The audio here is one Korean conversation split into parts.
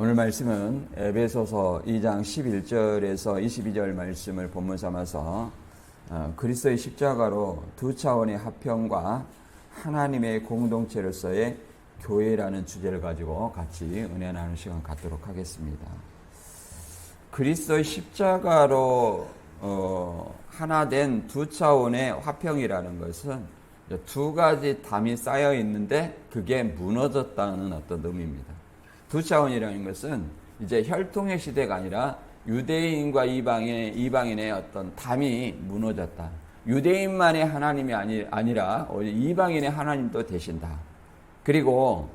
오늘 말씀은 에베소서 2장 11절에서 22절 말씀을 본문 삼아서 그리스도의 십자가로 두 차원의 화평과 하나님의 공동체로서의 교회라는 주제를 가지고 같이 은혜 나누는 시간 갖도록 하겠습니다. 그리스도의 십자가로 하나 된 두 차원의 화평이라는 것은 두 가지 담이 쌓여 있는데 그게 무너졌다는 어떤 의미입니다. 두 차원이라는 것은 이제 혈통의 시대가 아니라 유대인과 이방인의 어떤 담이 무너졌다. 유대인만의 하나님이 아니라 이방인의 하나님도 되신다. 그리고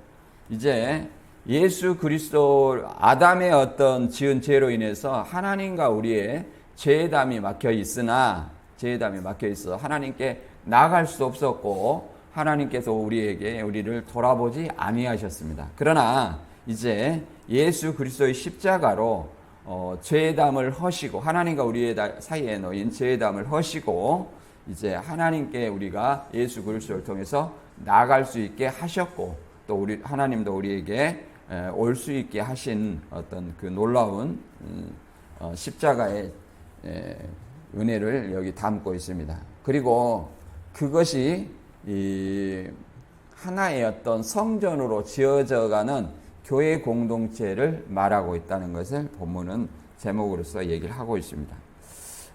이제 예수 그리스도 아담의 어떤 지은 죄로 인해서 하나님과 우리의 죄의 담이 막혀 있어 하나님께 나아갈 수 없었고 하나님께서 우리를 돌아보지 아니하셨습니다. 그러나 이제 예수 그리스도의 십자가로 죄의 담을 허시고 하나님과 우리의 사이에 놓인 죄의 담을 허시고 이제 하나님께 우리가 예수 그리스도를 통해서 나아갈 수 있게 하셨고 또 하나님도 우리에게 올 수 있게 하신 어떤 그 놀라운 십자가의 은혜를 여기 담고 있습니다. 그리고 그것이 하나의 어떤 성전으로 지어져가는 교회 공동체를 말하고 있다는 것을 본문은 제목으로서 얘기를 하고 있습니다.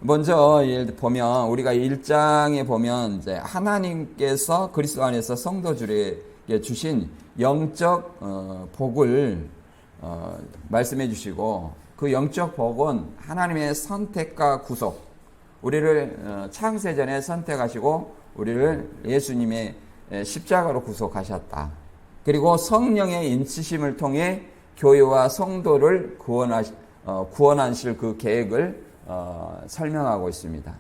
먼저 보면 우리가 1장에 보면 이제 하나님께서 그리스도 안에서 성도들에게 주신 영적 복을 말씀해 주시고 그 영적 복은 하나님의 선택과 구속, 우리를 창세전에 선택하시고 우리를 예수님의 십자가로 구속하셨다. 그리고 성령의 인치심을 통해 교회와 성도를 구원하실 그 계획을 설명하고 있습니다.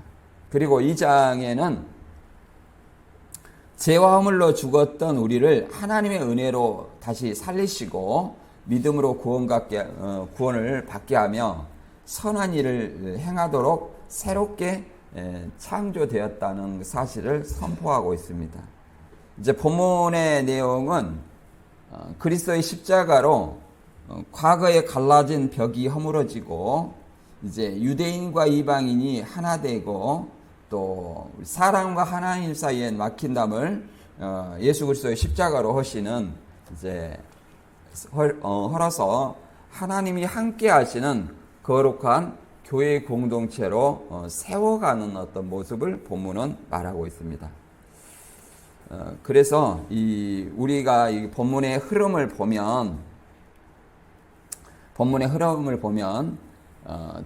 그리고 2장에는 죄와 허물로 죽었던 우리를 하나님의 은혜로 다시 살리시고 믿음으로 구원을 받게 하며 선한 일을 행하도록 새롭게 창조되었다는 사실을 선포하고 있습니다. 이제 본문의 내용은 그리스도의 십자가로 과거에 갈라진 벽이 허물어지고 이제 유대인과 이방인이 하나 되고 또 사람과 하나님 사이에 막힌 담을 예수 그리스도의 십자가로 허시는 이제 헐어서 하나님이 함께 하시는 거룩한 교회 공동체로 세워가는 어떤 모습을 본문은 말하고 있습니다. 그래서 우리가 이 본문의 흐름을 보면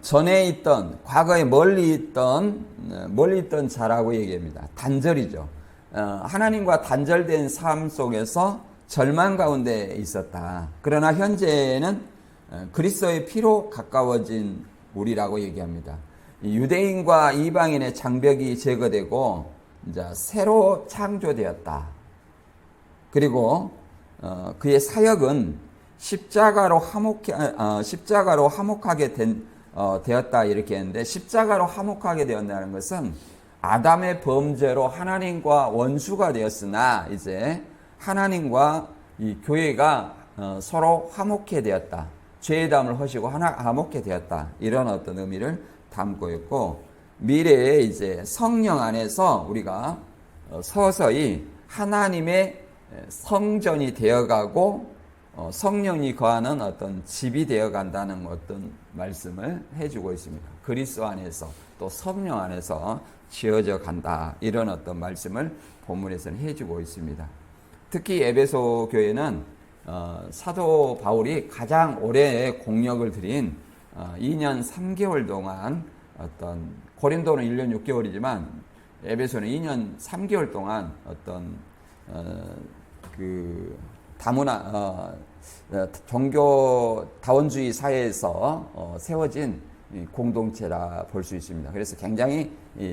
전에 있던 과거에 멀리 있던 자라고 얘기합니다. 단절이죠. 하나님과 단절된 삶 속에서 절망 가운데 있었다. 그러나 현재는 그리스도의 피로 가까워진 우리라고 얘기합니다. 유대인과 이방인의 장벽이 제거되고 이제 새로 창조되었다. 그리고 그의 사역은 십자가로 화목하게 되었다 이렇게 했는데 십자가로 화목하게 되었다는 것은 아담의 범죄로 하나님과 원수가 되었으나 이제 하나님과 이 교회가 서로 화목해 되었다. 죄의 담을 허시고 화목해 되었다. 이런 어떤 의미를 담고 있고 미래에 이제 성령 안에서 우리가 서서히 하나님의 성전이 되어가고 성령이 거하는 어떤 집이 되어간다는 어떤 말씀을 해주고 있습니다. 그리스도 안에서 또 성령 안에서 지어져 간다. 이런 어떤 말씀을 본문에서는 해주고 있습니다. 특히 에베소 교회는 사도 바울이 가장 오래 공력을 들인 2년 3개월 동안 어떤 고린도는 1년 6개월이지만 에베소는 2년 3개월 동안 어떤 그 다문화 종교 다원주의 사회에서 세워진 공동체라 볼 수 있습니다. 그래서 굉장히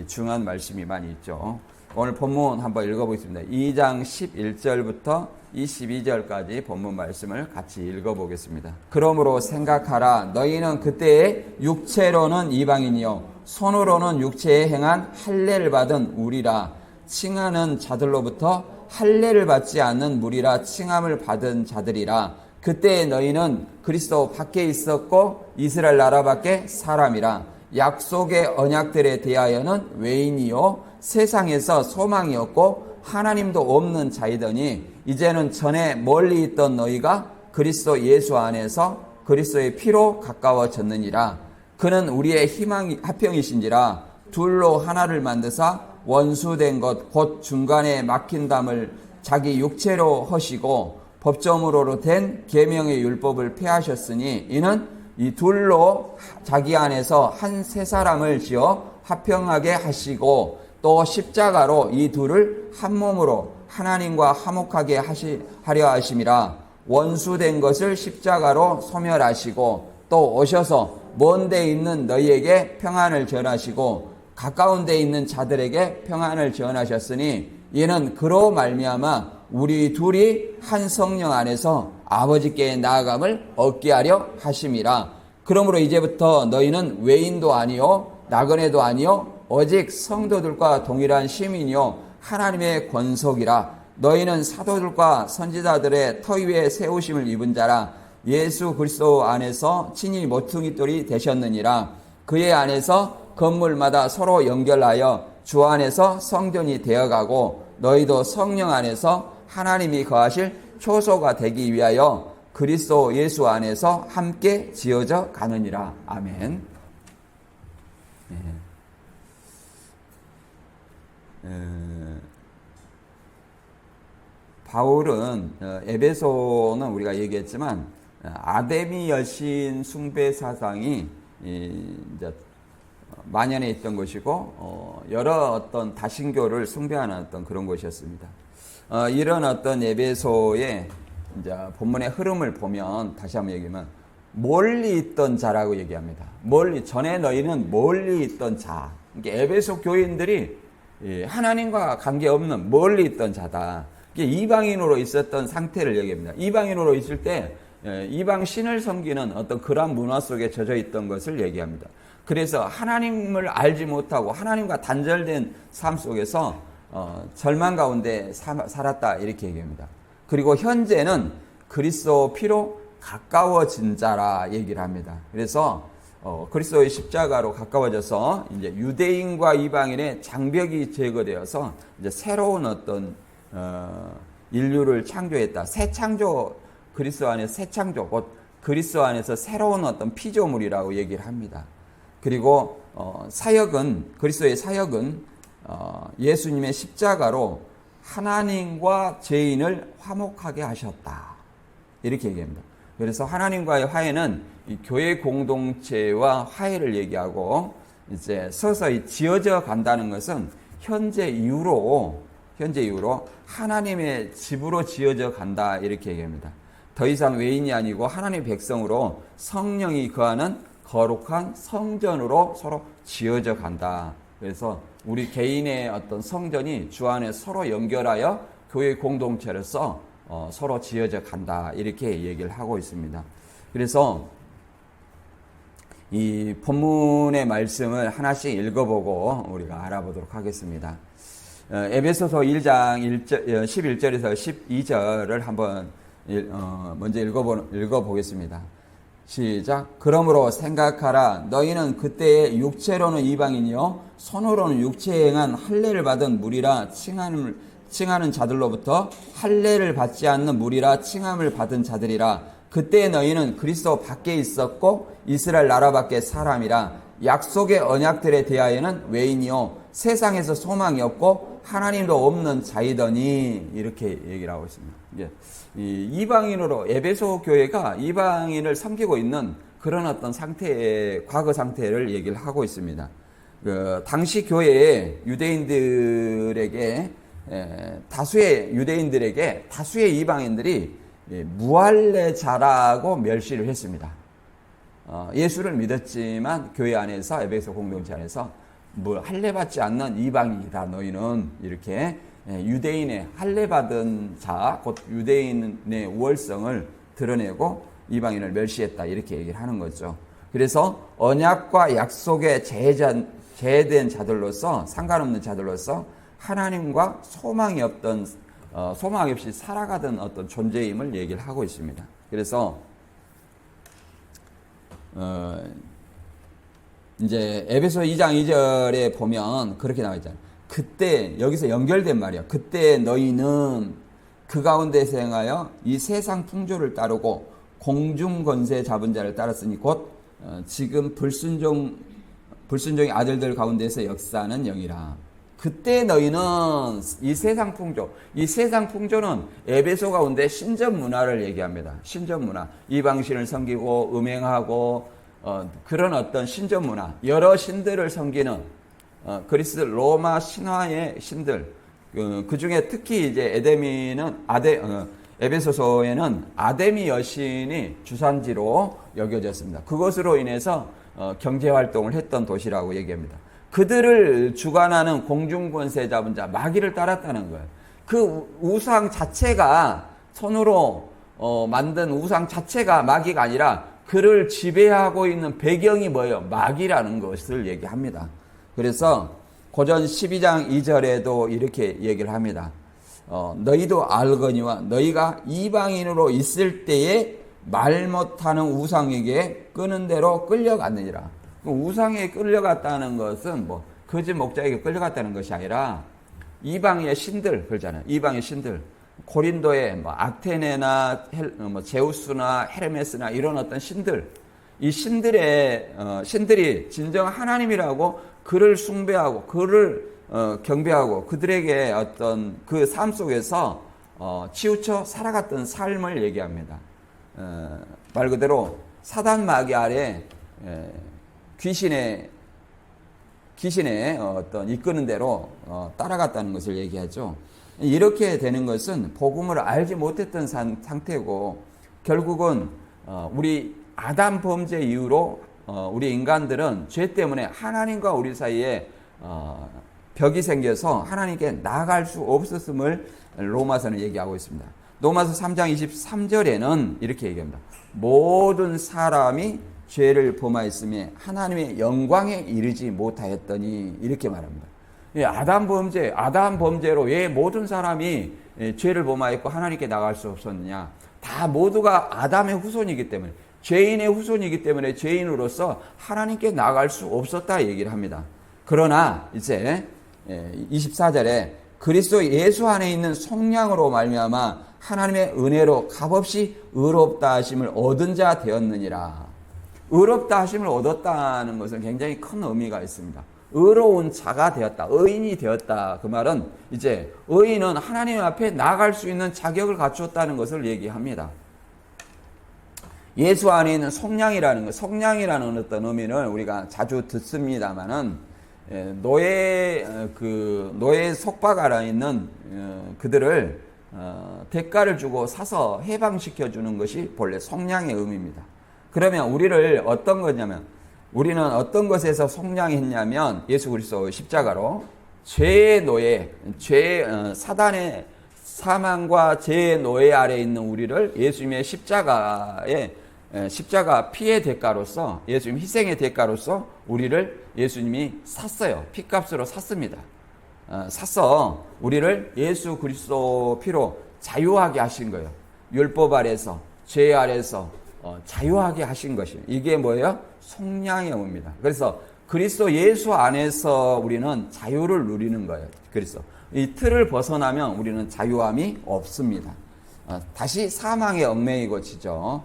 중요한 말씀이 많이 있죠. 오늘 본문 한번 읽어보겠습니다. 2장 11절부터 22절까지 본문 말씀을 같이 읽어보겠습니다. 그러므로 생각하라. 너희는 그때에 육체로는 이방인이요 손으로는 육체에 행한 할례를 받은 우리라. 칭하는 자들로부터 할례를 받지 않는 무리라 칭함을 받은 자들이라. 그때 너희는 그리스도 밖에 있었고 이스라엘 나라 밖에 사람이라. 약속의 언약들에 대하여는 외인이요 세상에서 소망이 없고 하나님도 없는 자이더니 이제는 전에 멀리 있던 너희가 그리스도 예수 안에서 그리스도의 피로 가까워졌느니라. 그는 우리의 희망 화평이신지라. 둘로 하나를 만드사 원수된 것 곧 중간에 막힌 담을 자기 육체로 허시고 법정으로 된 계명의 율법을 폐하셨으니 이는 이 둘로 자기 안에서 한 세 사람을 지어 화평하게 하시고 또 십자가로 이 둘을 한 몸으로 하나님과 화목하게 하려 하심이라. 원수된 것을 십자가로 소멸하시고 또 오셔서 먼 데 있는 너희에게 평안을 전하시고 가까운 데 있는 자들에게 평안을 전하셨으니 이는 그로 말미암아 우리 둘이 한 성령 안에서 아버지께 나아감을 얻게 하려 하심이라. 그러므로 이제부터 너희는 외인도 아니요 나그네도 아니요 오직 성도들과 동일한 시민이요 하나님의 권속이라. 너희는 사도들과 선지자들의 터 위에 세우심을 입은 자라. 예수 그리스도 안에서 친히 모퉁이돌이 되셨느니라. 그의 안에서 건물마다 서로 연결하여 주 안에서 성전이 되어가고 너희도 성령 안에서 하나님이 거하실 초소가 되기 위하여 그리스도 예수 안에서 함께 지어져 가느니라. 아멘. 바울은 에베소는 우리가 얘기했지만 아데미 여신 숭배 사상이 이제 만연해 있던 것이고 여러 어떤 다신교를 숭배하는 어떤 그런 것이었습니다. 이런 어떤 에베소의 이제 본문의 흐름을 보면 다시 한번 얘기하면 멀리 있던 자라고 얘기합니다. 멀리 전에 너희는 멀리 있던 자. 그러니까 에베소 교인들이 하나님과 관계없는 멀리 있던 자다. 이방인으로 있었던 상태를 얘기합니다. 이방인으로 있을 때 이방 신을 섬기는 어떤 그런 문화 속에 젖어 있던 것을 얘기합니다. 그래서 하나님을 알지 못하고 하나님과 단절된 삶 속에서 절망 가운데 살았다 이렇게 얘기합니다. 그리고 현재는 그리스도 피로 가까워진 자라 얘기를 합니다. 그래서 그리스도의 십자가로 가까워져서 이제 유대인과 이방인의 장벽이 제거되어서 이제 새로운 어떤 인류를 창조했다. 새 창조, 그리스도 안에서 새 창조, 곧 그리스도 안에서 새로운 어떤 피조물이라고 얘기를 합니다. 그리고 사역은, 그리스도의 사역은 예수님의 십자가로 하나님과 죄인을 화목하게 하셨다. 이렇게 얘기합니다. 그래서 하나님과의 화해는 이 교회 공동체와 화해를 얘기하고 이제 서서히 지어져 간다는 것은 현재 이후로 하나님의 집으로 지어져 간다 이렇게 얘기합니다. 더 이상 외인이 아니고 하나님의 백성으로 성령이 거하는 거룩한 성전으로 서로 지어져 간다. 그래서 우리 개인의 어떤 성전이 주 안에 서로 연결하여 교회 공동체로서 서로 지어져 간다 이렇게 얘기를 하고 있습니다. 그래서 이 본문의 말씀을 하나씩 읽어보고 우리가 알아보도록 하겠습니다. 에베소서 1장 11절에서 12절을 한번 먼저 읽어보겠습니다. 시작. 그러므로 생각하라. 너희는 그때의 육체로는 이방인이요 손으로는 육체에 행한 할례를 받은 무리라 칭하는 자들로부터 할례를 받지 않는 무리라 칭함을 받은 자들이라. 그때 너희는 그리스도 밖에 있었고 이스라엘 나라 밖에 사람이라. 약속의 언약들에 대하여는 외인이요 세상에서 소망이 없고 하나님도 없는 자이더니 이렇게 얘기를 하고 있습니다. 이 이방인으로 에베소 교회가 이방인을 섬기고 있는 그런 어떤 상태의 과거 상태를 얘기를 하고 있습니다. 당시 교회의 유대인들에게 다수의 이방인들이 무할례자라고 멸시를 했습니다. 예수를 믿었지만 교회 안에서 에베소 공동체 안에서 할례받지 않는 이방인이다 너희는 이렇게 유대인의 할례받은 자 곧 유대인의 우월성을 드러내고 이방인을 멸시했다 이렇게 얘기를 하는 거죠. 그래서 언약과 약속에 제해된 자들로서 상관없는 자들로서 하나님과 소망이 없이 살아가던 어떤 존재임을 얘기를 하고 있습니다. 그래서 이제 에베소 2장 2절에 보면 그렇게 나와 있잖아요. 그때 여기서 연결된 말이야. 그때 너희는 그 가운데서 행하여 이 세상 풍조를 따르고 공중 권세 잡은 자를 따랐으니 곧 지금 불순종의 아들들 가운데서 역사하는 영이라. 그때 너희는 이 세상 풍조는 에베소 가운데 신전 문화를 얘기합니다. 신전 문화, 이방신을 섬기고 음행하고 그런 어떤 신전 문화, 여러 신들을 섬기는 그리스 로마 신화의 신들, 그 중에 특히 이제 에베소서에는 아데미 여신이 주산지로 여겨졌습니다. 그것으로 인해서 경제 활동을 했던 도시라고 얘기합니다. 그들을 주관하는 공중권세 잡은 자, 마귀를 따랐다는 거예요. 그 우상 자체가 손으로 만든 우상 자체가 마귀가 아니라 그를 지배하고 있는 배경이 뭐예요? 마귀라는 것을 얘기합니다. 그래서 고전 12장 2절에도 이렇게 얘기를 합니다. 너희도 알거니와 너희가 이방인으로 있을 때에 말 못하는 우상에게 끄는 대로 끌려갔느니라. 우상에 끌려갔다는 것은 뭐 거짓 목자에게 끌려갔다는 것이 아니라 이방의 신들 그러잖아요. 이방의 신들, 고린도의 뭐 아테네나 제우스나 헤르메스나 이런 어떤 신들, 이 신들이 진정 하나님이라고 그를 숭배하고 그를 경배하고 그들에게 어떤 그 삶 속에서 치우쳐 살아갔던 삶을 얘기합니다. 말 그대로 사단 마귀 아래 귀신의 어떤 이끄는 대로 따라갔다는 것을 얘기하죠. 이렇게 되는 것은 복음을 알지 못했던 상태고 결국은 우리 아담 범죄 이후로 우리 인간들은 죄 때문에 하나님과 우리 사이에 벽이 생겨서 하나님께 나아갈 수 없었음을 로마서는 얘기하고 있습니다. 로마서 3장 23절에는 이렇게 얘기합니다. 모든 사람이 죄를 범하였으며 하나님의 영광에 이르지 못하였더니 이렇게 말합니다. 아담 범죄로 왜 모든 사람이 죄를 범하였고 하나님께 나갈 수 없었느냐? 다 모두가 아담의 후손이기 때문에 죄인의 후손이기 때문에 죄인으로서 하나님께 나갈 수 없었다 얘기를 합니다. 그러나 이제 24절에 그리스도 예수 안에 있는 성령으로 말미암아 하나님의 은혜로 값없이 의롭다 하심을 얻은 자 되었느니라. 의롭다 하심을 얻었다는 것은 굉장히 큰 의미가 있습니다. 의로운 자가 되었다. 의인이 되었다. 그 말은 이제 의인은 하나님 앞에 나아갈 수 있는 자격을 갖추었다는 것을 얘기합니다. 예수 안에 있는 성령이라는 것, 성령이라는 어떤 의미를 우리가 자주 듣습니다만은 노예 속박 아래 있는 그들을 대가를 주고 사서 해방시켜 주는 것이 본래 성령의 의미입니다. 그러면 우리를 어떤 거냐면 우리는 어떤 것에서 속량했냐면 예수 그리스도 십자가로 죄의 노예, 사단의 사망과 죄의 노예 아래 있는 우리를 예수님의 십자가 피의 대가로서 예수님 희생의 대가로서 우리를 예수님이 샀어요. 피값으로 샀습니다. 사서 우리를 예수 그리스도 피로 자유하게 하신 거예요. 율법 아래서 죄 아래서 자유하게 하신 것이에요. 이게 뭐예요? 속량의 의미입니다. 그래서 그리스도 예수 안에서 우리는 자유를 누리는 거예요. 그래서 이 틀을 벗어나면 우리는 자유함이 없습니다. 다시 사망의 얽매이고 지죠.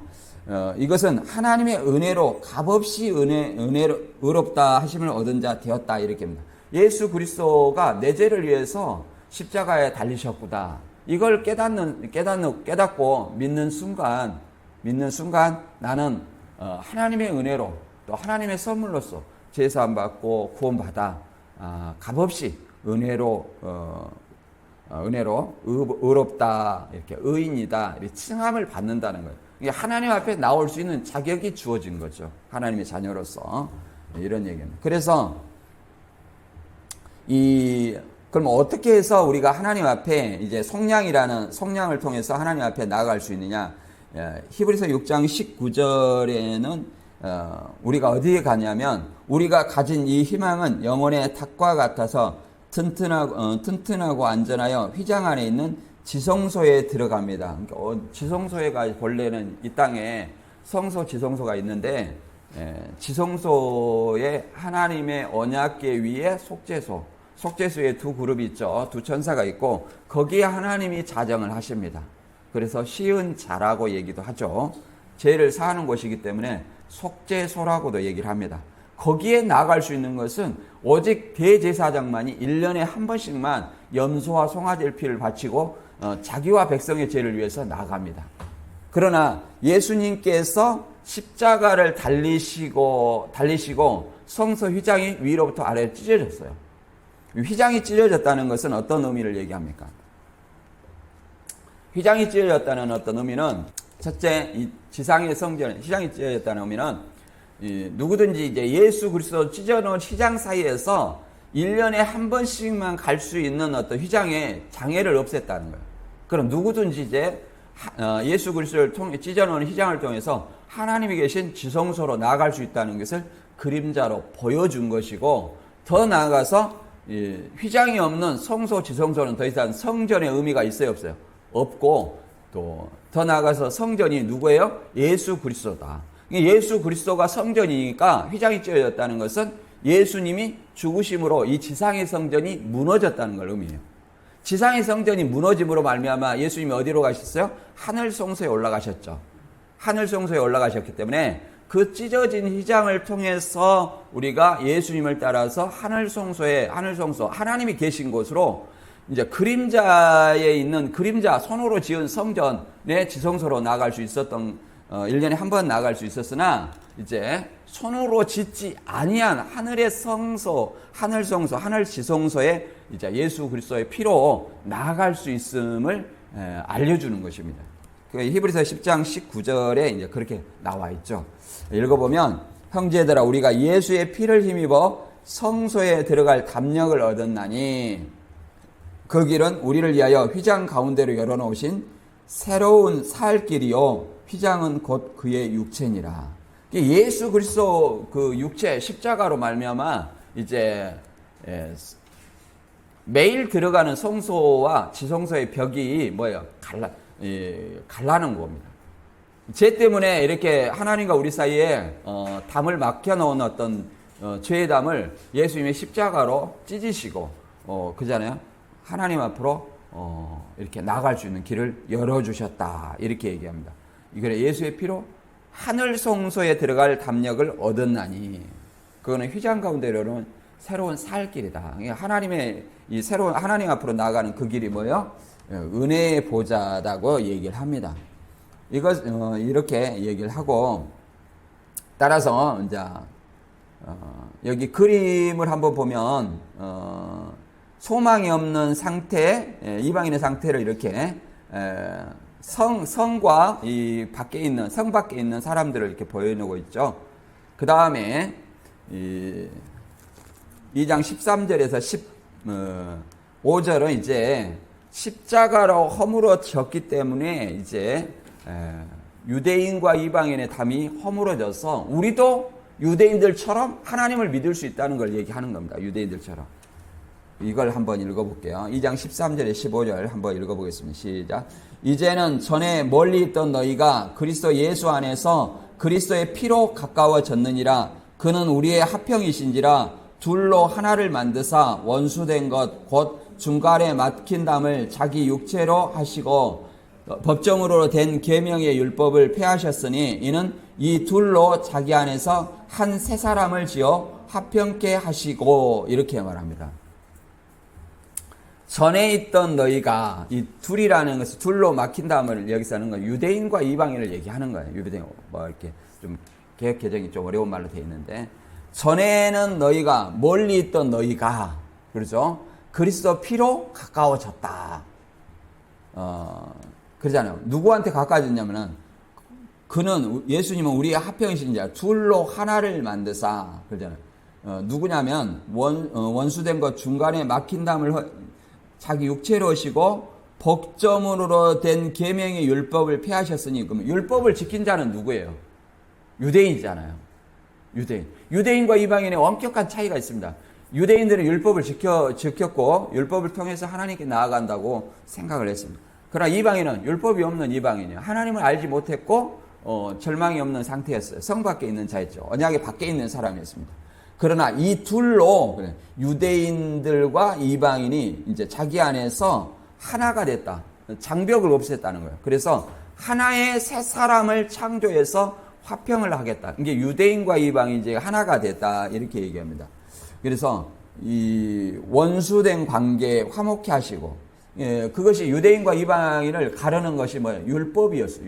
이것은 하나님의 은혜로 값없이 의롭다 하심을 얻은 자 되었다 이렇게 합니다. 예수 그리스도가 내 죄를 위해서 십자가에 달리셨구나. 이걸 깨닫고 믿는 순간 나는 하나님의 은혜로 또 하나님의 선물로서 제사함 받고 구원받아 값없이 은혜로 의롭다 이렇게 의인이다 이렇게 칭함을 받는다는 거예요. 이게 하나님 앞에 나올 수 있는 자격이 주어진 거죠. 하나님의 자녀로서 이런 얘기입니다. 그래서 그럼 어떻게 해서 우리가 하나님 앞에 이제 속량을 통해서 하나님 앞에 나아갈 수 있느냐? 히브리서 6장 19절에는 우리가 어디에 가냐면 우리가 가진 이 희망은 영혼의 탁과 같아서 튼튼하고 안전하여 휘장 안에 있는 지성소에 들어갑니다. 그러니까 지성소가 본래는 이 땅에 성소, 지성소가 있는데 지성소에 하나님의 언약궤 위에 속죄소, 속죄소에 두 그룹이 있죠. 두 천사가 있고 거기에 하나님이 자정을 하십니다. 그래서 시은 자라고 얘기도 하죠. 죄를 사하는 곳이기 때문에 속죄소라고도 얘기를 합니다. 거기에 나갈 수 있는 것은 오직 대제사장만이 1년에 한 번씩만 염소와 송아지의 피를 바치고 자기와 백성의 죄를 위해서 나갑니다. 그러나 예수님께서 십자가를 달리시고 성소 휘장이 위로부터 아래로 찢어졌어요. 휘장이 찢어졌다는 것은 어떤 의미를 얘기합니까? 휘장이 찢어졌다는 어떤 의미는 첫째, 이 지상의 성전 휘장이 찢어졌다는 의미는 누구든지 이제 예수 그리스도 찢어놓은 휘장 사이에서 1년에 한 번씩만 갈 수 있는 어떤 휘장의 장애를 없앴다는 거예요. 그럼 누구든지 이제 예수 그리스도를 통해 찢어놓은 휘장을 통해서 하나님이 계신 지성소로 나아갈 수 있다는 것을 그림자로 보여준 것이고, 더 나아가서 휘장이 없는 성소, 지성소는 더 이상 성전의 의미가 있어요, 없어요? 없고, 또 더 나아가서 성전이 누구예요? 예수 그리스도다. 예수 그리스도가 성전이니까 휘장이 찢어졌다는 것은 예수님이 죽으심으로 이 지상의 성전이 무너졌다는 걸 의미해요. 지상의 성전이 무너짐으로 말미암아 예수님이 어디로 가셨어요? 하늘 성소에 올라가셨죠. 하늘 성소에 올라가셨기 때문에 그 찢어진 휘장을 통해서 우리가 예수님을 따라서 하늘 성소, 하나님이 계신 곳으로 이제 그림자에 있는 손으로 지은 성전의 지성소로 나갈 수 있었던 1년에 한 번 나갈 수 있었으나 이제 손으로 짓지 아니한 하늘의 성소, 하늘 성소, 하늘 지성소에 이제 예수 그리스도의 피로 나아갈 수 있음을 알려주는 것입니다. 그 히브리서 10장 19절에 이제 그렇게 나와 있죠. 읽어보면 형제들아 우리가 예수의 피를 힘입어 성소에 들어갈 담력을 얻었나니 그 길은 우리를 위하여 휘장 가운데로 열어놓으신 새로운 살 길이요 휘장은 곧 그의 육체니라. 예수 그리스도 그 육체 십자가로 말미암아 이제 매일 들어가는 성소와 지성소의 벽이 뭐예요? 갈라는 겁니다. 죄 때문에 이렇게 하나님과 우리 사이에 담을 막혀놓은 어떤 죄의 담을 예수님의 십자가로 찢으시고 그잖아요. 하나님 앞으로 이렇게 나갈 수 있는 길을 열어주셨다 이렇게 얘기합니다. 이거는 예수의 피로 하늘 성소에 들어갈 담력을 얻었나니 그거는 휘장 가운데로는 새로운 살 길이다. 하나님의 이 새로운 하나님 앞으로 나가는 그 길이 뭐예요? 은혜의 보좌다고 얘기를 합니다. 이거 이렇게 얘기를 하고 따라서 이제 여기 그림을 한번 보면 소망이 없는 상태, 이방인의 상태를 이렇게 성과 이 밖에 있는 성 밖에 있는 사람들을 이렇게 보여주고 있죠. 그 다음에 2장 13절에서 15절은 이제 십자가로 허물어졌기 때문에 이제 유대인과 이방인의 담이 허물어져서 우리도 유대인들처럼 하나님을 믿을 수 있다는 걸 얘기하는 겁니다. 유대인들처럼. 이걸 한번 읽어볼게요. 2장 13절에 15절 한번 읽어보겠습니다. 시작. 이제는 전에 멀리 있던 너희가 그리스도 예수 안에서 그리스도의 피로 가까워졌느니라. 그는 우리의 화평이신지라. 둘로 하나를 만드사 원수된 것 곧 중간에 막힌 담을 자기 육체로 하시고 법정으로 된 계명의 율법을 폐하셨으니 이는 이 둘로 자기 안에서 한 새 사람을 지어 화평케 하시고 이렇게 말합니다. 전에 있던 너희가 이 둘이라는 것은 둘로 막힌 담을 여기서 하는 건 유대인과 이방인을 얘기하는 거예요. 유대인 뭐 이렇게 좀 개혁 개정이 좀 어려운 말로 되어 있는데 전에는 너희가 멀리 있던 너희가 그렇죠? 그리스도 피로 가까워졌다. 그러잖아요. 누구한테 가까워졌냐면은 그는 예수님은 우리의 화평이신 자 둘로 하나를 만드사 그러잖아요. 누구냐면 원수된 것 중간에 막힌 담을 자기 육체로 오시고 법정으로 된 계명의 율법을 폐하셨으니 그러면 율법을 지킨 자는 누구예요? 유대인이잖아요. 유대인과 이방인의 엄격한 차이가 있습니다. 유대인들은 율법을 지켰고 율법을 통해서 하나님께 나아간다고 생각을 했습니다. 그러나 이방인은 율법이 없는 이방인이요. 하나님을 알지 못했고 절망이 없는 상태였어요. 성 밖에 있는 자였죠. 언약의 밖에 있는 사람이었습니다. 그러나 이 둘로 유대인들과 이방인이 이제 자기 안에서 하나가 됐다. 장벽을 없앴다는 거예요. 그래서 하나의 새 사람을 창조해서 화평을 하겠다. 이게 유대인과 이방인이 이제 하나가 됐다. 이렇게 얘기합니다. 그래서 이 원수된 관계에 화목케 하시고, 그것이 유대인과 이방인을 가르는 것이 뭐예요? 율법이었어요.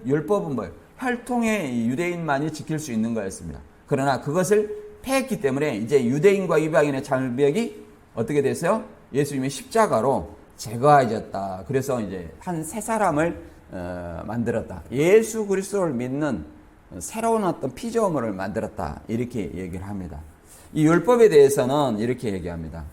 율법은 뭐예요? 혈통의 유대인만이 지킬 수 있는 거였습니다. 그러나 그것을 폐했기 때문에 이제 유대인과 이방인의 장벽이 어떻게 됐어요? 예수님의 십자가로 제거해졌다. 그래서 이제 한 새 사람을 만들었다. 예수 그리스도를 믿는 새로운 어떤 피조물을 만들었다. 이렇게 얘기를 합니다. 이 율법에 대해서는 이렇게 얘기합니다.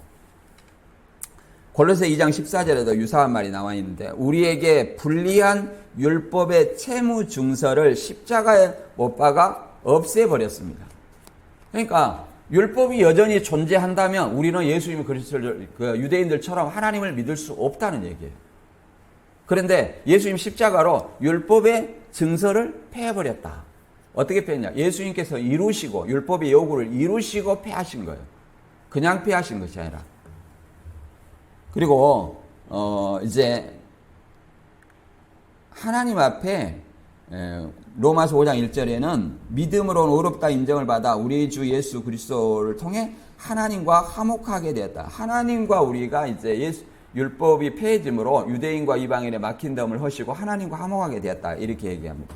골로새 2장 14절에도 유사한 말이 나와 있는데, 우리에게 불리한 율법의 채무 증서를 십자가에 못 박아 없애버렸습니다. 그러니까 율법이 여전히 존재한다면 우리는 예수님 그리스도를 유대인들처럼 하나님을 믿을 수 없다는 얘기예요. 그런데 예수님 십자가로 율법의 증서를 폐해버렸다. 어떻게 폐했냐? 예수님께서 이루시고 율법의 요구를 이루시고 폐하신 거예요. 그냥 폐하신 것이 아니라. 그리고 이제 하나님 앞에 로마서 5장 1절에는 믿음으로는 의롭다 인정을 받아 우리 주 예수 그리스도를 통해 하나님과 화목하게 되었다. 하나님과 우리가 이제 율법이 폐해짐으로 유대인과 이방인의 막힌 덤을 허시고 하나님과 화목하게 되었다. 이렇게 얘기합니다.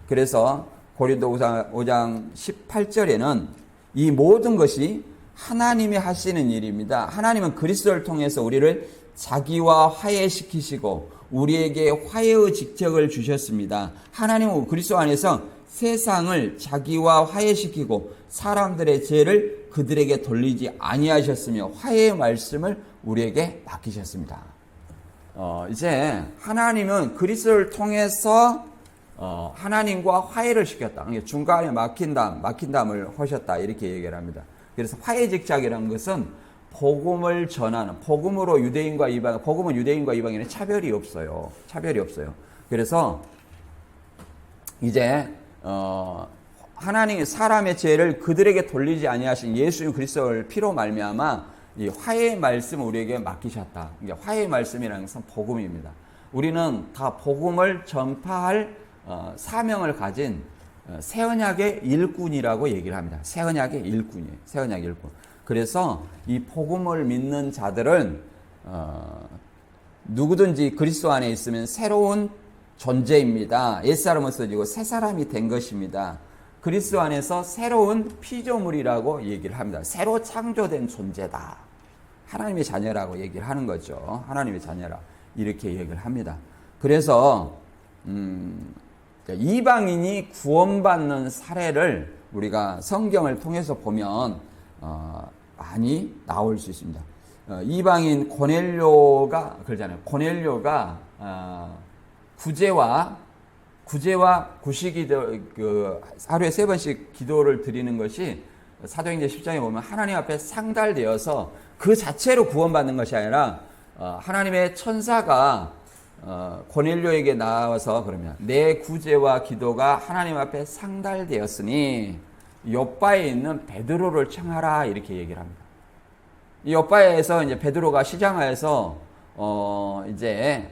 그래서 고린도 5장 18절에는 이 모든 것이 하나님이 하시는 일입니다. 하나님은 그리스도를 통해서 우리를 자기와 화해시키시고 우리에게 화해의 직책을 주셨습니다. 하나님은 그리스도 안에서 세상을 자기와 화해시키고 사람들의 죄를 그들에게 돌리지 아니하셨으며 화해의 말씀을 우리에게 맡기셨습니다. 이제 하나님은 그리스도를 통해서 하나님과 화해를 시켰다. 중간에 막힌담을 하셨다. 이렇게 얘기를 합니다. 그래서 화해 직책이라는 것은 복음을 전하는, 복음으로 유대인과 이방, 복음은 유대인과 이방인의 차별이 없어요. 그래서 이제 하나님이 사람의 죄를 그들에게 돌리지 아니하신 예수님 그리스도를 피로 말미암아 이 화해의 말씀을 우리에게 맡기셨다. 그러니까 화해의 말씀이라는 것은 복음입니다. 우리는 다 복음을 전파할 사명을 가진 새 언약의 일꾼이라고 얘기를 합니다. 새 언약의 일꾼이에요. 새 언약의 일꾼. 그래서 이 복음을 믿는 자들은 누구든지 그리스도 안에 있으면 새로운 존재입니다. 옛사람은 없어지고 새 사람이 된 것입니다. 그리스도 안에서 새로운 피조물이라고 얘기를 합니다. 새로 창조된 존재다. 하나님의 자녀라고 얘기를 하는 거죠. 하나님의 자녀라. 이렇게 얘기를 합니다. 그래서 이방인이 구원받는 사례를 우리가 성경을 통해서 보면 많이 나올 수 있습니다. 이방인 고넬료가 그러잖아요. 고넬료가 구제와 구시기도 하루에 3번씩 기도를 드리는 것이 사도행전 10장에 보면 하나님 앞에 상달되어서 그 자체로 구원받는 것이 아니라 하나님의 천사가 고넬료에게 나와서 그러면 내 구제와 기도가 하나님 앞에 상달되었으니 요바에 있는 베드로를 청하라 이렇게 얘기를 합니다. 이 요바에서 이제 베드로가 시장하에서 이제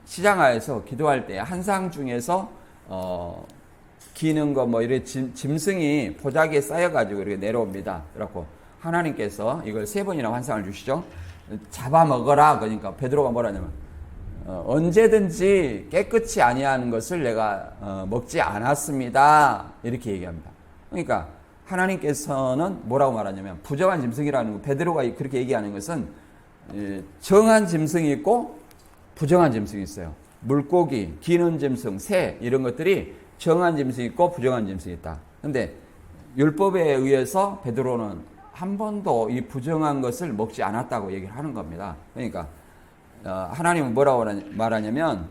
시장하에서 기도할 때 한상 중에서 기는 거 뭐 이런 짐승이 보자기에 쌓여가지고 이렇게 내려옵니다. 그래갖고 하나님께서 이걸 3번이나 환상을 주시죠. 잡아먹어라. 그러니까 베드로가 뭐라냐면 언제든지 깨끗이 아니하는 것을 내가 먹지 않았습니다. 이렇게 얘기합니다. 그러니까 하나님께서는 뭐라고 말하냐면 부정한 짐승이라는 거, 베드로가 그렇게 얘기하는 것은 정한 짐승이 있고 부정한 짐승이 있어요. 물고기, 기는 짐승, 새 이런 것들이 정한 짐승이 있고 부정한 짐승이 있다. 그런데 율법에 의해서 베드로는 한 번도 이 부정한 것을 먹지 않았다고 얘기를 하는 겁니다. 그러니까 하나님은 뭐라고 말하냐면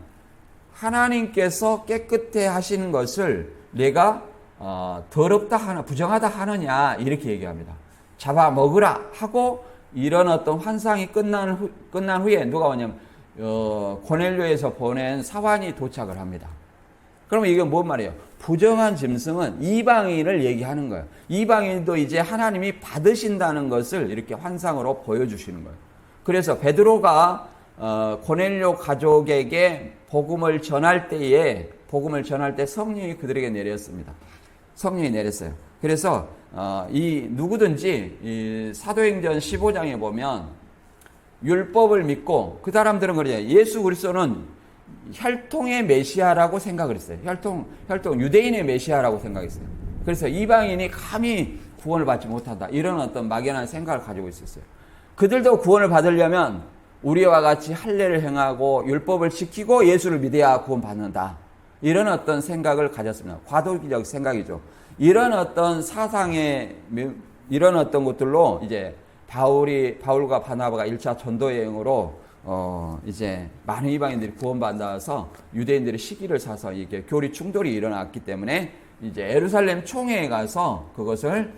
하나님께서 깨끗해 하시는 것을 내가 더럽다 하나 부정하다 하느냐 이렇게 얘기합니다. 잡아 먹으라 하고 이런 어떤 환상이 끝난 후에 누가 오냐면 고넬료에서 보낸 사환이 도착을 합니다. 그러면 이게 뭔 말이에요? 부정한 짐승은 이방인을 얘기하는 거예요. 이방인도 이제 하나님이 받으신다는 것을 이렇게 환상으로 보여주시는 거예요. 그래서 베드로가 고넬료 가족에게 복음을 전할 때 성령이 그들에게 내렸습니다. 성령이 내렸어요. 그래서 이 누구든지 이 사도행전 15장에 보면 율법을 믿고 그 사람들은 그래요. 예수 그리스도는 혈통의 메시아라고 생각을 했어요. 혈통 유대인의 메시아라고 생각했어요. 그래서 이방인이 감히 구원을 받지 못한다. 이런 어떤 막연한 생각을 가지고 있었어요. 그들도 구원을 받으려면 우리와 같이 할례를 행하고 율법을 지키고 예수를 믿어야 구원받는다. 이런 어떤 생각을 가졌습니다. 과도기적 생각이죠. 이런 어떤 사상의 이런 어떤 것들로 이제 바울과 바나바가 1차 전도 여행으로 이제 많은 이방인들이 구원받아서 유대인들이 시기를 사서 이게 교리 충돌이 일어났기 때문에 이제 예루살렘 총회에 가서 그것을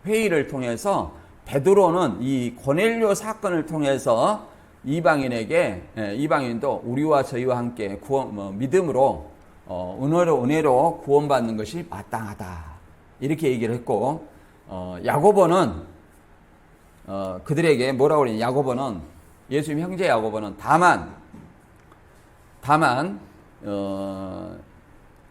회의를 통해서 베드로는 이 고넬료 사건을 통해서 이방인도 우리와 저희와 함께 믿음으로 은혜로 구원받는 것이 마땅하다 이렇게 얘기를 했고 야고보는 그들에게 뭐라고 그러냐? 야고보는 예수님 형제 야고보는 다만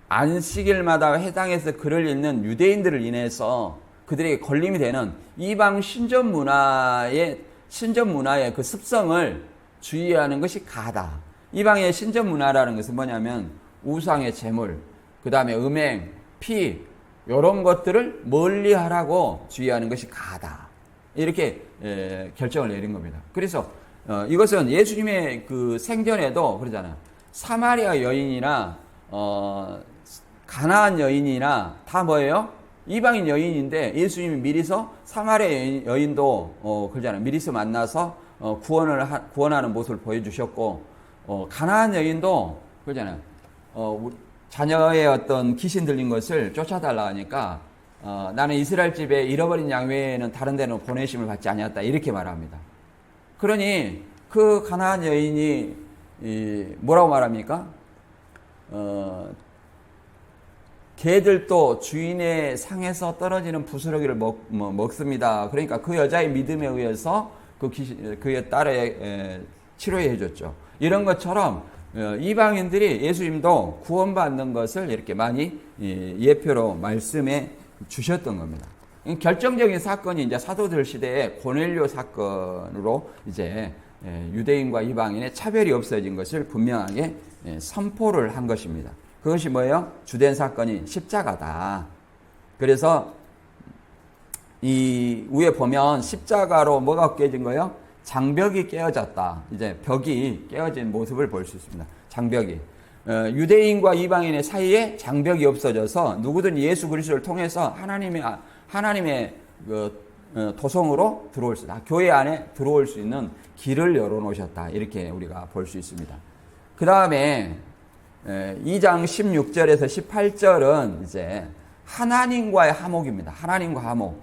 안식일마다 회당에서 글을 읽는 유대인들을 인해서 그들에게 걸림이 되는 이방 신전 문화의 그 습성을 주의하는 것이 가하다. 이방의 신전 문화라는 것은 뭐냐면 우상의 제물, 그 다음에 음행, 피 이런 것들을 멀리하라고 주의하는 것이 가하다. 이렇게 결정을 내린 겁니다. 그래서 이것은 예수님의 그 생전에도 그러잖아요. 사마리아 여인이나 가나안 여인이나 다 뭐예요? 이방인 여인인데 예수님이 미리서 사마리아 여인도 그러잖아요. 미리서 만나서 구원하는 모습을 보여주셨고 가나안 여인도 그러잖아요. 자녀의 어떤 귀신 들린 것을 쫓아달라 하니까 나는 이스라엘 집에 잃어버린 양 외에는 다른 데는 보내심을 받지 아니었다 이렇게 말합니다. 그러니 그 가나안 여인이 뭐라고 말합니까? 개들도 주인의 상에서 떨어지는 부스러기를 먹습니다. 그러니까 그 여자의 믿음에 의해서 그의 딸의 치료해 해줬죠. 이런 것처럼 이방인들이 예수님도 구원받는 것을 이렇게 많이 예표로 말씀해 주셨던 겁니다. 결정적인 사건이 이제 사도들 시대에 고넬료 사건으로 이제 유대인과 이방인의 차별이 없어진 것을 분명하게 선포를 한 것입니다. 그것이 뭐예요? 주된 사건이 십자가다. 그래서 이 위에 보면 십자가로 뭐가 깨진 거예요? 장벽이 깨어졌다. 이제 벽이 깨어진 모습을 볼 수 있습니다. 장벽이. 유대인과 이방인의 사이에 장벽이 없어져서 누구든 예수 그리스도를 통해서 하나님의 도성으로 들어올 수 있다. 교회 안에 들어올 수 있는 길을 열어놓으셨다. 이렇게 우리가 볼 수 있습니다. 그 다음에 2장 16절에서 18절은 이제 하나님과의 화목입니다. 하나님과 화목.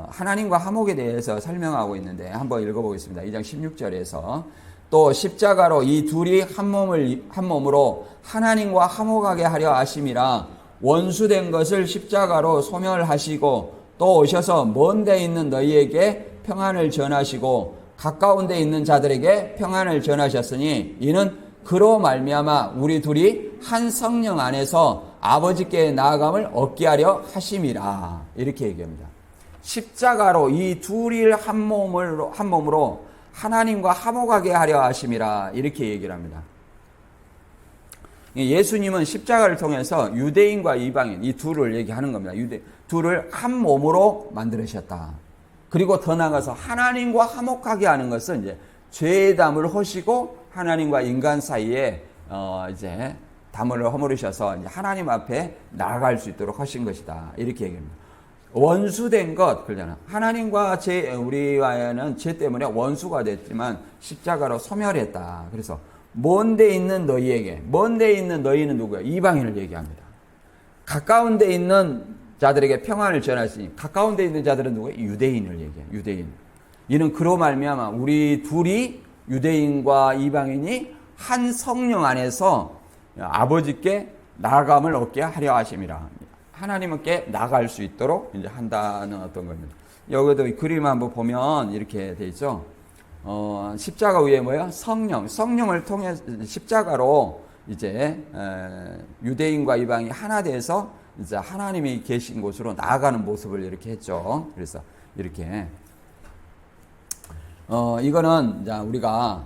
하나님과 화목에 대해서 설명하고 있는데 한번 읽어보겠습니다. 2장 16절에서 또 십자가로 이 둘이 한 몸으로 하나님과 화목하게 하려 하심이라 원수된 것을 십자가로 소멸하시고 또 오셔서 먼 데 있는 너희에게 평안을 전하시고 가까운 데 있는 자들에게 평안을 전하셨으니 이는 그로 말미암아 우리 둘이 한 성령 안에서 아버지께 나아감을 얻게 하려 하심이라 이렇게 얘기합니다. 십자가로 이 둘이 한 몸으로 하나님과 화목하게 하려 하심이라 이렇게 얘기를 합니다. 예수님은 십자가를 통해서 유대인과 이방인 이 둘을 얘기하는 겁니다. 둘을 한 몸으로 만들으셨다. 그리고 더 나아가서 하나님과 화목하게 하는 것은 이제 죄의 담을 허시고 하나님과 인간 사이에 이제 담을 허물으셔서 이제 하나님 앞에 나아갈 수 있도록 하신 것이다. 이렇게 얘기합니다. 원수된 것, 그러잖아. 하나님과 우리와는 죄 때문에 원수가 됐지만 십자가로 소멸했다. 그래서 먼 데 있는 너희에게, 먼 데 있는 너희는 누구야? 이방인을 얘기합니다. 가까운 데 있는 자들에게 평안을 전하시니, 가까운 데 있는 자들은 누구야? 유대인을 얘기해요. 유대인. 이는 그로 말미암아 우리 둘이 유대인과 이방인이 한 성령 안에서 아버지께 나아감을 얻게 하려 하심이라. 하나님께 나갈 수 있도록 이제 한다는 어떤 겁니다. 여기도 이 그림 한번 보면 이렇게 돼 있죠. 십자가 위에 뭐야? 성령을 통해 십자가로 이제 유대인과 이방이 하나 돼서 이제 하나님이 계신 곳으로 나아가는 모습을 이렇게 했죠. 그래서 이렇게 이거는 이제 우리가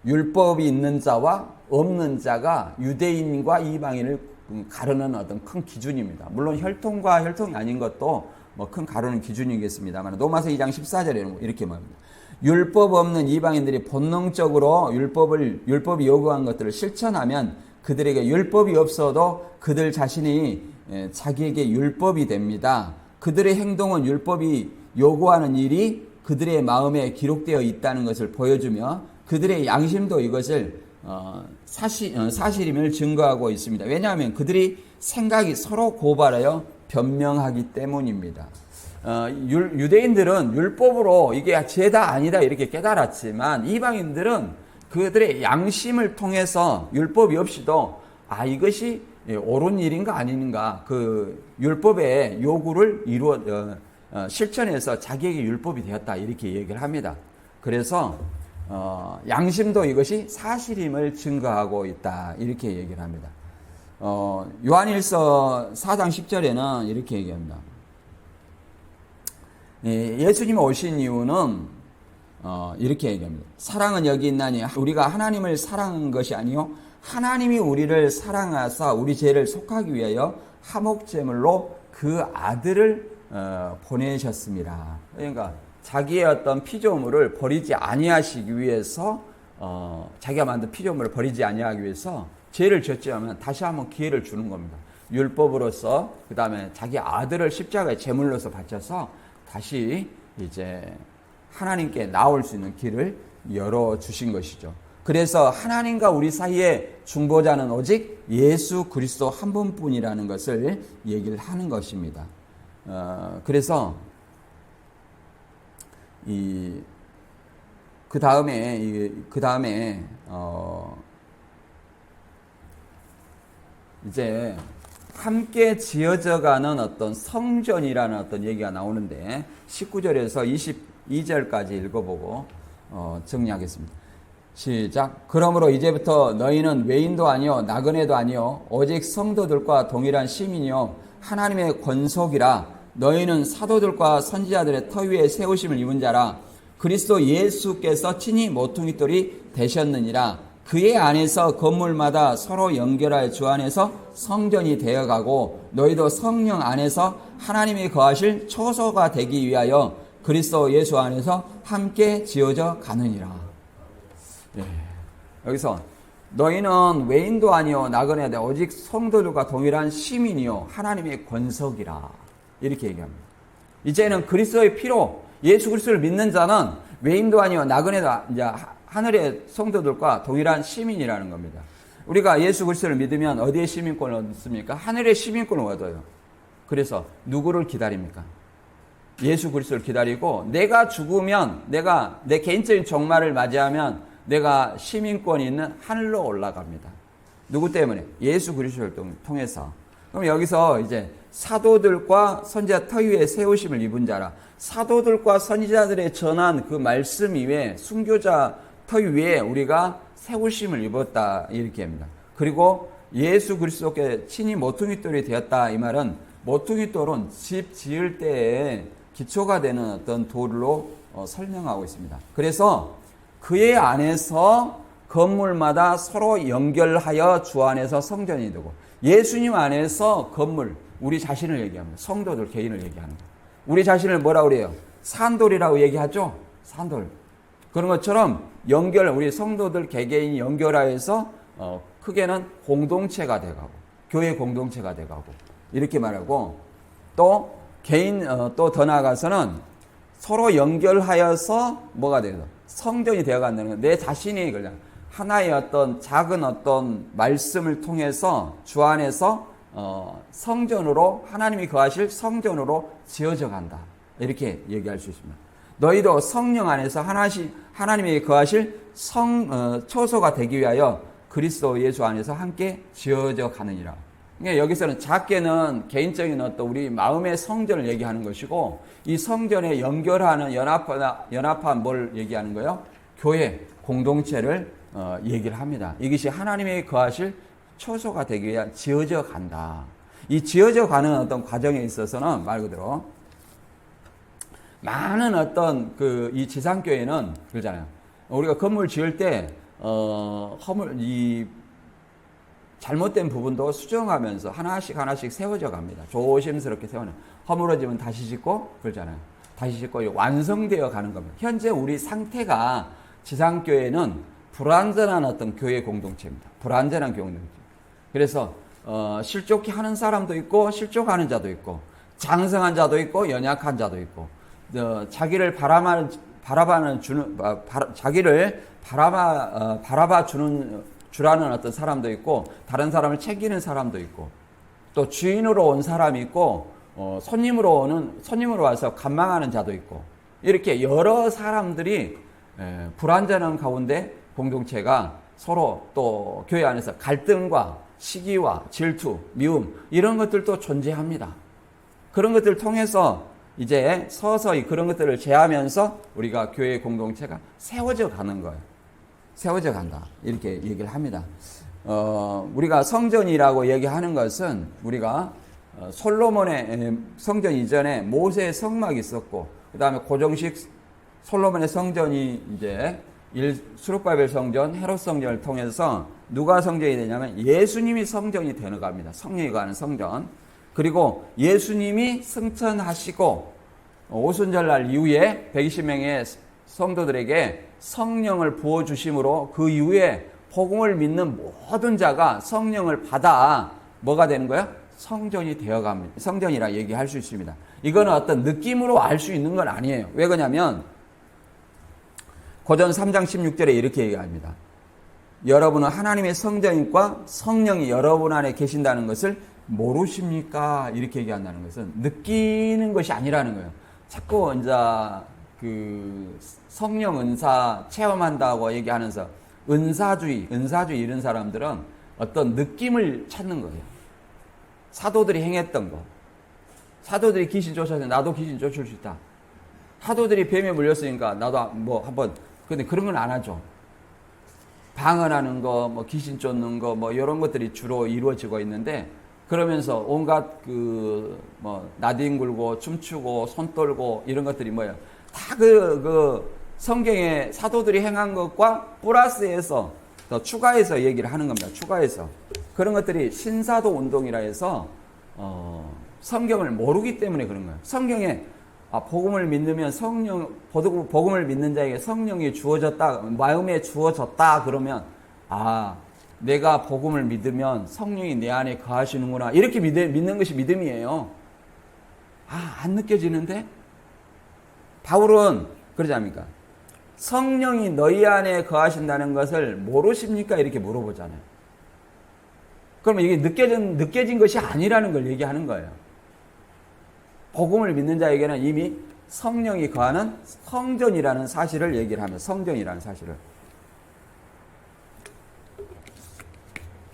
율법이 있는 자와 없는 자가 유대인과 이방인을 가르는 어떤 큰 기준입니다. 물론 혈통과 혈통이 아닌 것도 뭐 큰 가르는 기준이겠습니다만 로마서 2장 14절에는 이렇게 말합니다. 율법 없는 이방인들이 본능적으로 율법이 요구한 것들을 실천하면 그들에게 율법이 없어도 그들 자신이 자기에게 율법이 됩니다. 그들의 행동은 율법이 요구하는 일이 그들의 마음에 기록되어 있다는 것을 보여주며 그들의 양심도 이것을 사실임을 증거하고 있습니다. 왜냐하면 그들이 생각이 서로 고발하여 변명하기 때문입니다. 유대인들은 율법으로 이게 죄다 아니다 이렇게 깨달았지만 이방인들은 그들의 양심을 통해서 율법이 없이도 이것이 옳은 일인가 아닌가 그 율법의 요구를 실천해서 자기에게 율법이 되었다 이렇게 얘기를 합니다. 그래서 양심도 이것이 사실임을 증거하고 있다 이렇게 얘기를 합니다. 요한일서 4장 10절에는 이렇게 얘기합니다. 예수님 오신 이유는 이렇게 얘기합니다. 사랑은 여기 있나니 우리가 하나님을 사랑한 것이 아니요 하나님이 우리를 사랑하사 우리 죄를 속하기 위하여 화목제물로 그 아들을 보내셨습니다. 그러니까 자기의 어떤 피조물을 버리지 아니하시기 위해서 자기가 만든 피조물을 버리지 아니하기 위해서 죄를 졌지 않으면 다시 한번 기회를 주는 겁니다. 율법으로서 그 다음에 자기 아들을 십자가의 제물로서 바쳐서 다시 이제 하나님께 나올 수 있는 길을 열어주신 것이죠. 그래서 하나님과 우리 사이에 중보자는 오직 예수 그리스도 한 분뿐이라는 것을 얘기를 하는 것입니다. 그래서 그 다음에 이제 함께 지어져가는 어떤 성전이라는 어떤 얘기가 나오는데 19절에서 22절까지 읽어보고 정리하겠습니다. 시작. 그러므로 이제부터 너희는 외인도 아니요 나그네도 아니요 오직 성도들과 동일한 시민이요 하나님의 권속이라. 너희는 사도들과 선지자들의 터 위에 세우심을 입은 자라. 그리스도 예수께서 친히 모퉁이돌이 되셨느니라. 그의 안에서 건물마다 서로 연결하여 주 안에서 성전이 되어가고 너희도 성령 안에서 하나님이 거하실 초소가 되기 위하여 그리스도 예수 안에서 함께 지어져 가느니라. 여기서 너희는 외인도 아니요 나그네도 오직 성도들과 동일한 시민이요 하나님의 권속이라 이렇게 얘기합니다. 이제는 그리스도의 피로 예수 그리스도를 믿는 자는 외인도 아니요 나그네도 이제 하늘의 성도들과 동일한 시민이라는 겁니다. 우리가 예수 그리스도를 믿으면 어디에 시민권을 얻습니까? 하늘의 시민권을 얻어요. 그래서 누구를 기다립니까? 예수 그리스도를 기다리고 내가 죽으면 내가 내 개인적인 종말을 맞이하면 내가 시민권이 있는 하늘로 올라갑니다. 누구 때문에? 예수 그리스도를 통해서. 그럼 여기서 이제 사도들과 선지자 터 위에 세우심을 입은 자라. 사도들과 선지자들의 전한 그 말씀 이외에 순교자 터 위에 우리가 세우심을 입었다 이렇게 합니다. 그리고 예수 그리스도께 친히 모퉁이돌이 되었다 이 말은 모퉁이돌은 집 지을 때에 기초가 되는 어떤 돌로 설명하고 있습니다. 그래서 그의 안에서 건물마다 서로 연결하여 주 안에서 성전이 되고 예수님 안에서 건물 우리 자신을 얘기합니다. 성도들 개인을 얘기하는 거예요. 우리 자신을 뭐라고 그래요? 산돌이라고 얘기하죠. 산돌. 그런 것처럼 우리 성도들 개개인이 연결하여서 크게는 공동체가 돼가고 교회 공동체가 돼가고 이렇게 말하고 또 개인 또 더 나아가서는 서로 연결하여서 뭐가 돼서 성전이 되어간다는 내 자신이 그냥 하나의 어떤 작은 어떤 말씀을 통해서 주 안에서 성전으로 하나님이 거하실 성전으로 지어져 간다 이렇게 얘기할 수 있습니다. 너희도 성령 안에서 하나님이 거하실 처소가 되기 위하여 그리스도 예수 안에서 함께 지어져 가느니라. 그러니까 여기서는 작게는 개인적인 어떤 우리 마음의 성전을 얘기하는 것이고, 이 성전에 연결하는 연합한 뭘 얘기하는 거예요? 교회, 공동체를 얘기를 합니다. 이것이 하나님의 거하실 처소가 되기 위해 지어져 간다. 이 지어져 가는 어떤 과정에 있어서는 말 그대로 많은 어떤 이 지상교회는 그러잖아요. 우리가 건물 지을 때 이 잘못된 부분도 수정하면서 하나씩 세워져 갑니다. 조심스럽게 세워놔. 허물어지면 다시 짓고 그러잖아요. 다시 짓고 완성되어 가는 겁니다. 현재 우리 상태가 지상교회는 불완전한 어떤 교회 공동체입니다. 불완전한 교회 공동체. 그래서 실족히 하는 사람도 있고 실족하는 자도 있고 장성한 자도 있고 연약한 자도 있고 자기를 바라봐 주라는 어떤 사람도 있고 다른 사람을 챙기는 사람도 있고 또 주인으로 온 사람이 있고 손님으로 와서 간망하는 자도 있고 이렇게 여러 사람들이 불완전한 가운데 공동체가 서로 또 교회 안에서 갈등과 시기와 질투, 미움 이런 것들도 존재합니다. 그런 것들을 통해서 이제 서서히 그런 것들을 제하면서 우리가 교회 공동체가 세워져 가는 거예요. 세워져 간다. 이렇게 얘기를 합니다. 우리가 성전이라고 얘기하는 것은 우리가 솔로몬의 성전 이전에 모세의 성막이 있었고, 그 다음에 고정식 솔로몬의 성전이 이제 수룹바벨 성전, 헤롯 성전을 통해서 누가 성전이 되냐면 예수님이 성전이 되는 겁니다. 성령이 거하는 성전. 그리고 예수님이 승천하시고 오순절날 이후에 120명의 성도들에게 성령을 부어주심으로 그 이후에 복음을 믿는 모든 자가 성령을 받아 뭐가 되는 거예요? 성전이 되어갑니다. 성전이라 얘기할 수 있습니다. 이거는 어떤 느낌으로 알 수 있는 건 아니에요. 왜 그러냐면 고전 3장 16절에 이렇게 얘기합니다. 여러분은 하나님의 성전과 성령이 여러분 안에 계신다는 것을 모르십니까? 이렇게 얘기한다는 것은 느끼는 것이 아니라는 거예요. 자꾸 이제 성령 은사 체험한다고 얘기하면서 은사주의 이런 사람들은 어떤 느낌을 찾는 거예요. 사도들이 행했던 거. 사도들이 귀신 쫓아서 나도 귀신 쫓을 수 있다. 사도들이 뱀에 물렸으니까 나도 뭐 한번, 근데 그런 건 안 하죠. 방언하는 거, 뭐 귀신 쫓는 거, 뭐 이런 것들이 주로 이루어지고 있는데, 그러면서 온갖 나뒹굴고 춤추고 손 떨고 이런 것들이 뭐예요? 다 성경에 사도들이 행한 것과 플러스해서 더 추가해서 얘기를 하는 겁니다. 추가해서. 그런 것들이 신사도 운동이라 해서 성경을 모르기 때문에 그런 거예요. 성경에 복음을 믿으면 복음을 믿는 자에게 성령이 주어졌다, 마음에 주어졌다 그러면 내가 복음을 믿으면 성령이 내 안에 거하시는구나. 이렇게 믿는 것이 믿음이에요. 안 느껴지는데? 바울은 그러지 않습니까? 성령이 너희 안에 거하신다는 것을 모르십니까? 이렇게 물어보잖아요. 그러면 이게 느껴진 것이 아니라는 걸 얘기하는 거예요. 복음을 믿는 자에게는 이미 성령이 거하는 성전이라는 사실을 얘기를 하면 성전이라는 사실을.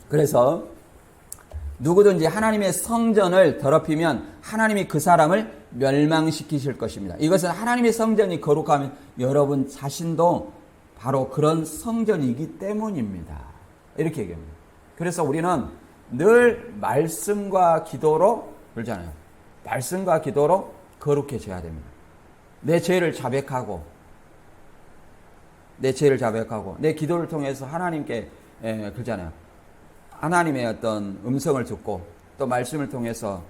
그래서 누구든지 하나님의 성전을 더럽히면 하나님이 그 사람을 멸망시키실 것입니다. 이것은 하나님의 성전이 거룩하면 여러분 자신도 바로 그런 성전이기 때문입니다. 이렇게 얘기합니다. 그래서 우리는 늘 말씀과 기도로 그러잖아요. 말씀과 기도로 거룩해져야 됩니다. 내 죄를 자백하고 내 기도를 통해서 하나님께 그러잖아요. 하나님의 어떤 음성을 듣고 또 말씀을 통해서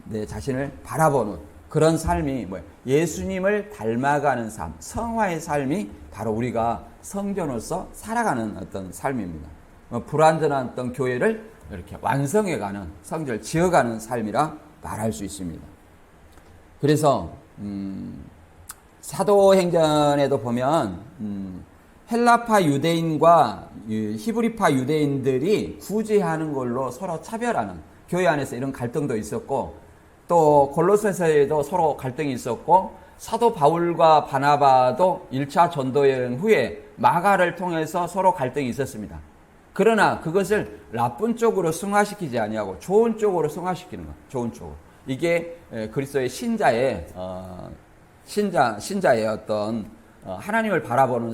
내 자신을 바라보는 그런 삶이 뭐예요? 예수님을 닮아가는 삶, 성화의 삶이 바로 우리가 성전으로서 살아가는 어떤 삶입니다. 불완전한 어떤 교회를 이렇게 완성해가는, 성전을 지어가는 삶이라 말할 수 있습니다. 그래서 사도행전에도 보면 헬라파 유대인과 히브리파 유대인들이 구제하는 걸로 서로 차별하는, 교회 안에서 이런 갈등도 있었고, 또 골로새서에도 서로 갈등이 있었고 사도 바울과 바나바도 1차 전도 여행 후에 마가를 통해서 서로 갈등이 있었습니다. 그러나 그것을 나쁜 쪽으로 승화시키지 아니하고 좋은 쪽으로 승화시키는 것, 좋은 쪽으로. 이게 그리스도의 신자의 어떤 하나님을 바라보고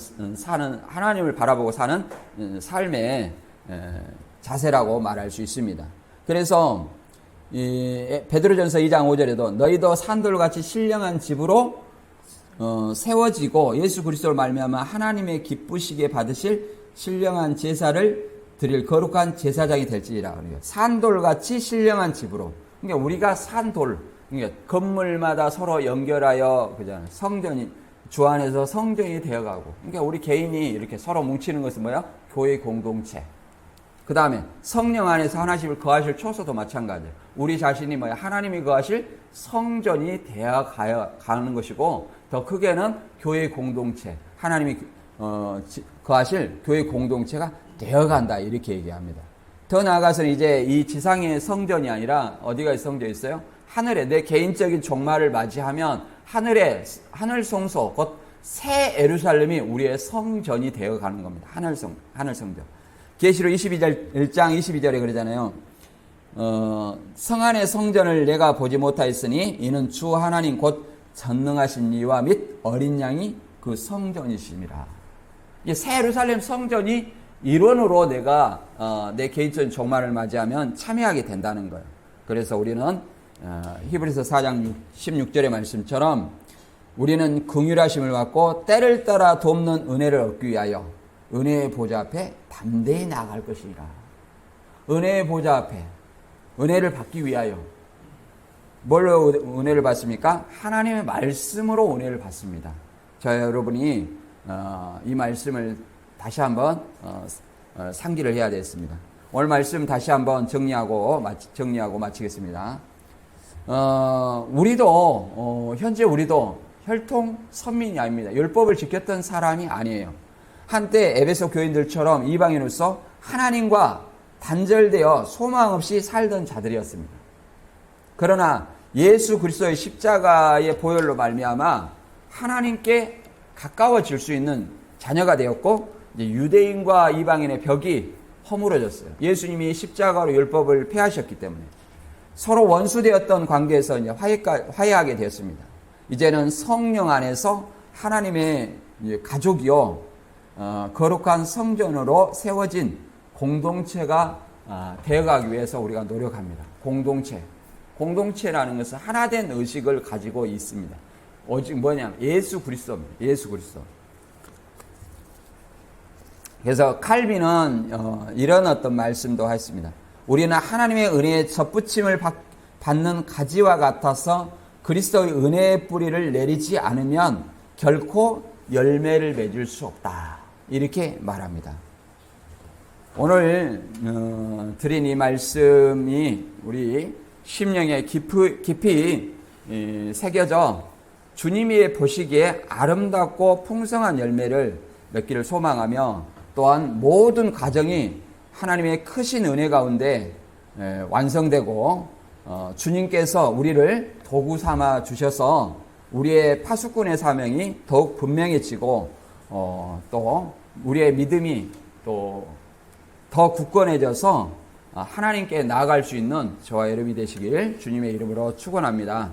사는 삶의 자세라고 말할 수 있습니다. 그래서 이 베드로전서 2장 5절에도 너희도 산돌같이 신령한 집으로 세워지고 예수 그리스도를 말미암아 하나님의 기쁘시게 받으실 신령한 제사를 드릴 거룩한 제사장이 될지니라. 산돌같이 신령한 집으로. 그러니까 우리가 산돌, 그러니까 건물마다 서로 연결하여 그잖아요. 성전이 주 안에서 성전이 되어가고. 그러니까 우리 개인이 이렇게 서로 뭉치는 것은 뭐야? 교회 공동체. 그 다음에 성령 안에서 하나님을 거하실 초소도 마찬가지예요. 우리 자신이 뭐야? 하나님이 거하실 성전이 되어가는 것이고 더 크게는 교회 공동체, 하나님이 거하실 교회 공동체가 되어간다 이렇게 얘기합니다. 더 나아가서는 이제 이 지상의 성전이 아니라 어디가 성전이 있어요? 하늘에 내 개인적인 종말을 맞이하면 하늘 성소 곧 새 예루살렘이 우리의 성전이 되어가는 겁니다. 하늘 성전. 계시록 1장 22절에 그러잖아요. 성 안의 성전을 내가 보지 못하였으니 이는 주 하나님 곧 전능하신 이와 및 어린 양이 그 성전이심이라. 새 예루살렘 성전이 일원으로 내가 내 개인적인 종말을 맞이하면 참여하게 된다는 거예요. 그래서 우리는 히브리서 4장 16절의 말씀처럼 우리는 긍휼하심을 받고 때를 따라 돕는 은혜를 얻기 위하여 은혜의 보좌 앞에 담대히 나아갈 것이라. 은혜의 보좌 앞에 은혜를 받기 위하여 뭘로 은혜를 받습니까? 하나님의 말씀으로 은혜를 받습니다. 저 여러분이 이 말씀을 다시 한번 상기를 해야 되겠습니다. 오늘 말씀 다시 한번 정리하고 마치겠습니다. 현재 우리도 혈통 선민이 아닙니다. 율법을 지켰던 사람이 아니에요. 한때 에베소 교인들처럼 이방인으로서 하나님과 단절되어 소망 없이 살던 자들이었습니다. 그러나 예수 그리스도의 십자가의 보혈로 말미암아 하나님께 가까워질 수 있는 자녀가 되었고 이제 유대인과 이방인의 벽이 허물어졌어요. 예수님이 십자가로 율법을 폐하셨기 때문에 서로 원수되었던 관계에서 이제 화해하게 되었습니다. 이제는 성령 안에서 하나님의 가족이요 거룩한 성전으로 세워진 공동체가 되어가기 위해서 우리가 노력합니다. 공동체라는 것은 하나된 의식을 가지고 있습니다. 오직 뭐냐? 예수 그리스도입니다. 예수 그리스도. 그래서 칼빈은 이런 어떤 말씀도 했습니다. 우리는 하나님의 은혜에 접붙임을 받는 가지와 같아서 그리스도의 은혜의 뿌리를 내리지 않으면 결코 열매를 맺을 수 없다. 이렇게 말합니다. 오늘 드린 이 말씀이 우리 심령에 깊이 새겨져 주님이 보시기에 아름답고 풍성한 열매를 맺기를 소망하며 또한 모든 가정이 하나님의 크신 은혜 가운데 완성되고 주님께서 우리를 도구 삼아 주셔서 우리의 파수꾼의 사명이 더욱 분명해지고 또 우리의 믿음이 또 더 굳건해져서 하나님께 나아갈 수 있는 저와 여러분이 되시길 주님의 이름으로 축원합니다.